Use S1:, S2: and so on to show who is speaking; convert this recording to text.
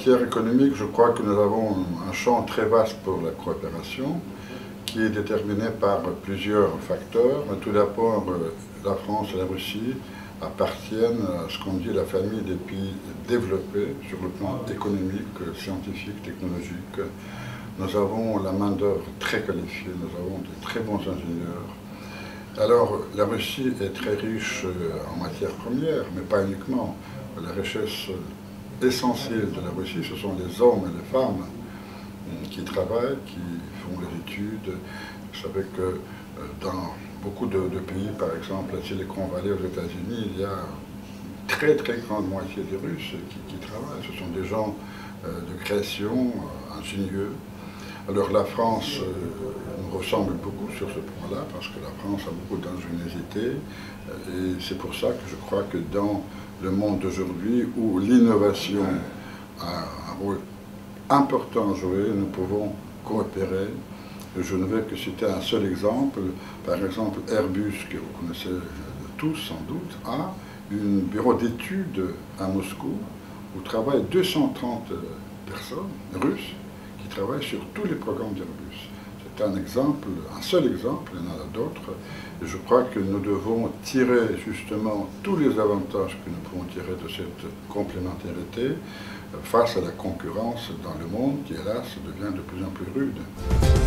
S1: matière économique, je crois que nous avons un champ très vaste pour la coopération, qui est déterminé par plusieurs facteurs. Tout d'abord, la France et la Russie appartiennent à ce qu'on dit la famille des pays développés sur le plan économique, scientifique, technologique. Nous avons la main-d'œuvre très qualifiée, nous avons de très bons ingénieurs. Alors, la Russie est très riche en matières premières, mais pas uniquement. La richesse essentielle de la Russie, ce sont les hommes et les femmes qui travaillent, qui font les études. Vous savez que dans beaucoup de pays, par exemple la Silicon Valley aux États-Unis, il y a une très très grande moitié des Russes qui travaillent. Ce sont des gens de création, ingénieux. Alors la France nous ressemble beaucoup sur ce point-là, parce que la France a beaucoup d'ingéniosité, et c'est pour ça que je crois que dans le monde d'aujourd'hui, où l'innovation a un rôle important à jouer, nous pouvons coopérer. Je ne vais que citer un seul exemple. Par exemple, Airbus, que vous connaissez tous sans doute, a un bureau d'études à Moscou où travaillent 230 personnes russes qui travaillent sur tous les programmes d'Airbus. C'est un exemple, un seul exemple, il y en a d'autres. Et je crois que nous devons tirer justement tous les avantages que nous pouvons tirer de cette complémentarité face à la concurrence dans le monde qui, hélas, devient de plus en plus rude.